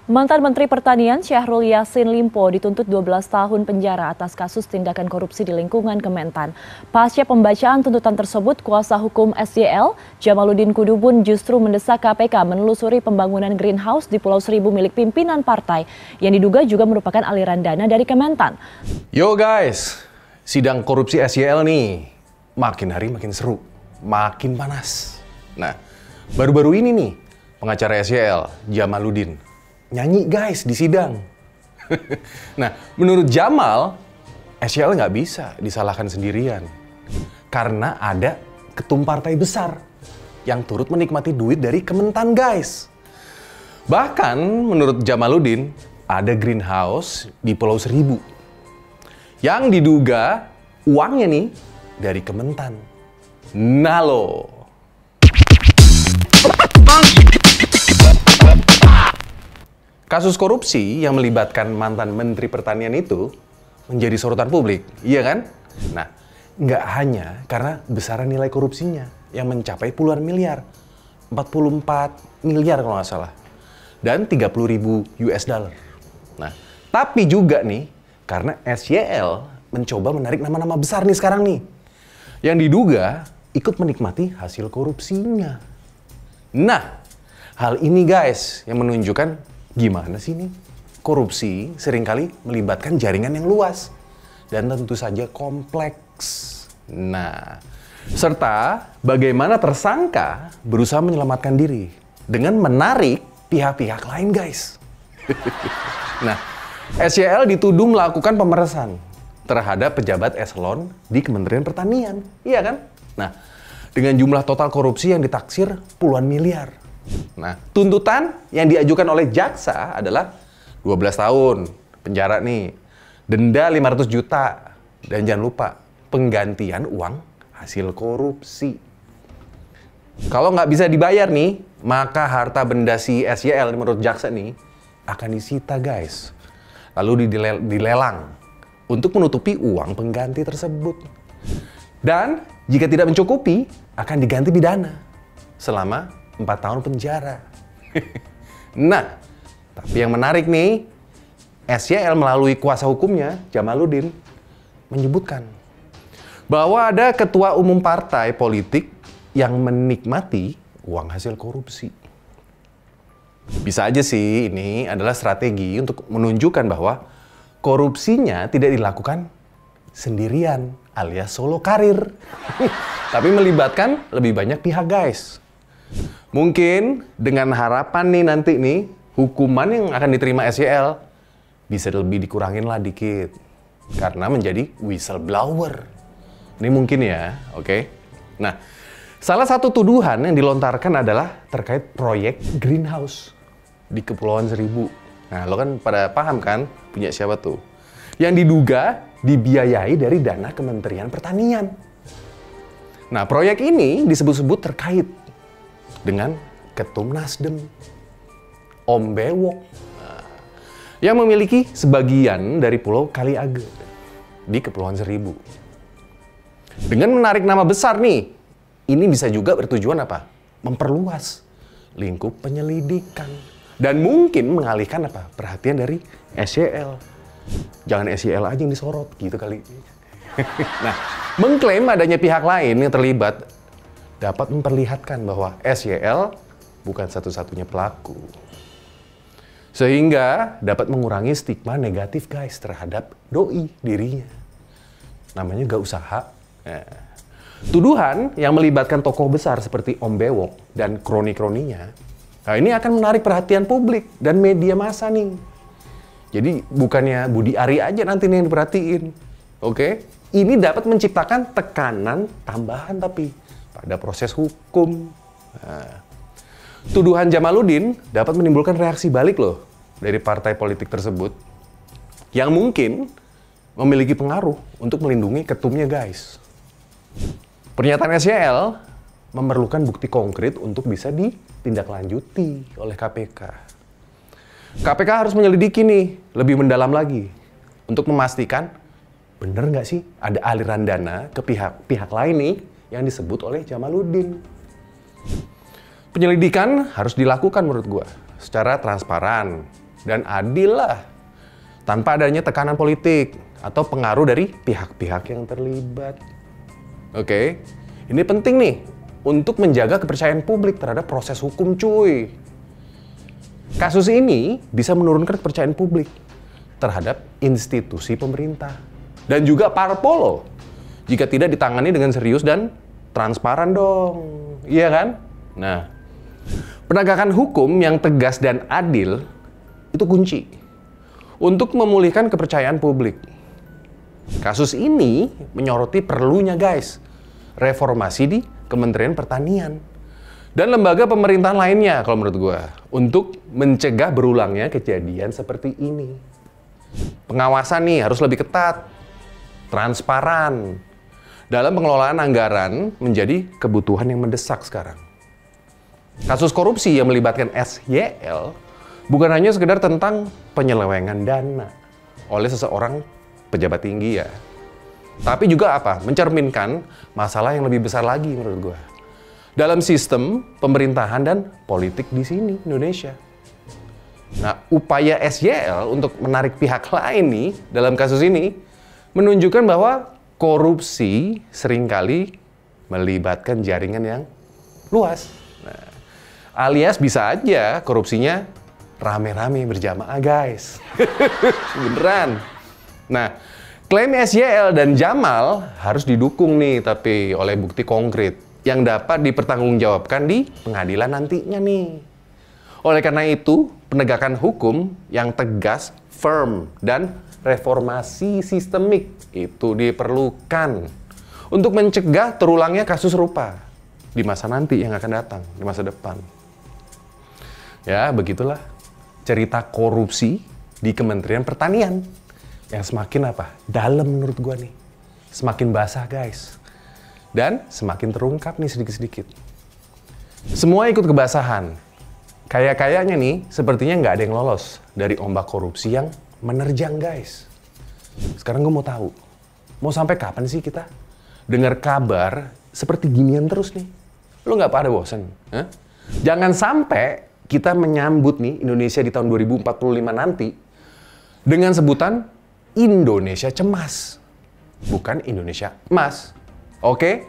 Mantan Menteri Pertanian Syahrul Yassin Limpo dituntut 12 tahun penjara atas kasus tindakan korupsi di lingkungan Kementan. Pasca pembacaan tuntutan tersebut, kuasa hukum SYL, Jamaluddin Kudubun justru mendesak KPK menelusuri pembangunan greenhouse di Pulau Seribu milik pimpinan partai yang diduga juga merupakan aliran dana dari Kementan. Yo guys, sidang korupsi SYL nih makin hari makin seru, makin panas. Nah, baru-baru ini nih pengacara SYL, Jamaluddin, nyanyi guys di sidang. Nah, menurut Jamal, SYL nggak bisa disalahkan sendirian. Karena ada ketum partai besar yang turut menikmati duit dari Kementan guys. Bahkan menurut Jamaluddin, ada greenhouse di Pulau Seribu yang diduga uangnya nih dari Kementan. Nah lo. Kasus korupsi yang melibatkan mantan Menteri Pertanian itu menjadi sorotan publik, iya kan? Nah, nggak hanya karena besaran nilai korupsinya yang mencapai puluhan miliar, 44 miliar kalau nggak salah, dan 30.000 US dollar. Nah, tapi juga nih karena SYL mencoba menarik nama-nama besar nih sekarang nih, yang diduga ikut menikmati hasil korupsinya. Nah, hal ini guys yang menunjukkan gimana sih nih? Korupsi seringkali melibatkan jaringan yang luas dan tentu saja kompleks. Nah, serta bagaimana tersangka berusaha menyelamatkan diri dengan menarik pihak-pihak lain guys. Nah, SYL dituduh melakukan pemerasan terhadap pejabat eselon di Kementerian Pertanian. Iya kan? Nah, dengan jumlah total korupsi yang ditaksir puluhan miliar. Nah, tuntutan yang diajukan oleh jaksa adalah 12 tahun penjara nih, denda 500 juta, dan jangan lupa penggantian uang hasil korupsi. Kalau nggak bisa dibayar nih, maka harta benda si SYL menurut jaksa nih akan disita guys. Lalu dilelang untuk menutupi uang pengganti tersebut. Dan jika tidak mencukupi, akan diganti pidana selama 4 tahun penjara. Nah, tapi yang menarik nih, SYL melalui kuasa hukumnya, Jamaluddin, menyebutkan bahwa ada ketua umum partai politik yang menikmati uang hasil korupsi. Bisa aja sih ini adalah strategi untuk menunjukkan bahwa korupsinya tidak dilakukan sendirian alias solo karir. Tapi melibatkan lebih banyak pihak guys. Mungkin dengan harapan nih nanti nih hukuman yang akan diterima SYL bisa lebih dikurangin lah dikit karena menjadi whistleblower. Ini mungkin ya, oke? Nah, salah satu tuduhan yang dilontarkan adalah terkait proyek greenhouse di Kepulauan Seribu. Nah, lo kan pada paham kan punya siapa tuh? Yang diduga dibiayai dari dana Kementerian Pertanian. Nah, proyek ini disebut-sebut terkait dengan Ketum Nasdem, Om Bewok, yang memiliki sebagian dari Pulau Kaliage di Kepulauan Seribu. Dengan menarik nama besar nih, ini bisa juga bertujuan apa? Memperluas lingkup penyelidikan dan mungkin mengalihkan apa? Perhatian dari SYL. Jangan SYL aja yang disorot gitu kali. Nah, mengklaim adanya pihak lain yang terlibat dapat memperlihatkan bahwa SYL bukan satu-satunya pelaku. Sehingga dapat mengurangi stigma negatif guys terhadap doi dirinya. Namanya gak usaha. Nah, tuduhan yang melibatkan tokoh besar seperti Om Bewok dan kroni-kroninya, nah ini akan menarik perhatian publik dan media massa nih. Jadi bukannya Budi Ari aja nanti nih yang diperhatiin. Oke? Ini dapat menciptakan tekanan tambahan tapi pada proses hukum. Nah, tuduhan Jamaluddin dapat menimbulkan reaksi balik loh dari partai politik tersebut yang mungkin memiliki pengaruh untuk melindungi ketumnya guys. Pernyataan SYL memerlukan bukti konkret untuk bisa ditindaklanjuti oleh KPK. KPK harus menyelidiki nih lebih mendalam lagi untuk memastikan bener nggak sih ada aliran dana ke pihak lain nih yang disebut oleh Jamaluddin. Penyelidikan harus dilakukan menurut gua secara transparan dan adil lah. Tanpa adanya tekanan politik atau pengaruh dari pihak-pihak yang terlibat. Oke, ini penting nih untuk menjaga kepercayaan publik terhadap proses hukum, cuy. Kasus ini bisa menurunkan kepercayaan publik terhadap institusi pemerintah dan juga parpol jika tidak ditangani dengan serius dan transparan dong. Iya kan? Nah, penegakan hukum yang tegas dan adil itu kunci untuk memulihkan kepercayaan publik. Kasus ini menyoroti perlunya guys, reformasi di Kementerian Pertanian dan lembaga pemerintahan lainnya kalau menurut gue untuk mencegah berulangnya kejadian seperti ini. Pengawasan nih harus lebih ketat, transparan. Dalam pengelolaan anggaran menjadi kebutuhan yang mendesak sekarang. Kasus korupsi yang melibatkan SYL bukan hanya sekedar tentang penyelewengan dana oleh seseorang pejabat tinggi ya. Tapi juga apa? Mencerminkan masalah yang lebih besar lagi menurut gue. Dalam sistem pemerintahan dan politik di sini, Indonesia. Nah, upaya SYL untuk menarik pihak lain nih dalam kasus ini menunjukkan bahwa korupsi seringkali melibatkan jaringan yang luas. Nah, alias bisa aja korupsinya rame-rame berjamaah, guys. Beneran. Nah, klaim SYL dan Jamal harus didukung nih, tapi oleh bukti konkret yang dapat dipertanggungjawabkan di pengadilan nantinya nih. Oleh karena itu, penegakan hukum yang tegas, firm, dan reformasi sistemik itu diperlukan untuk mencegah terulangnya kasus serupa di masa nanti yang akan datang, di masa depan. Ya, begitulah cerita korupsi di Kementerian Pertanian yang semakin apa? Dalam menurut gua nih. Semakin basah, guys. Dan semakin terungkap nih sedikit-sedikit. Semua ikut kebasahan. Kayaknya nih, sepertinya nggak ada yang lolos dari ombak korupsi yang menerjang, guys. Sekarang gue mau tahu, mau sampai kapan sih kita dengar kabar seperti ginian terus nih? Lo nggak pada bosan? Huh? Jangan sampai kita menyambut nih Indonesia di tahun 2045 nanti dengan sebutan Indonesia cemas, bukan Indonesia emas. Oke?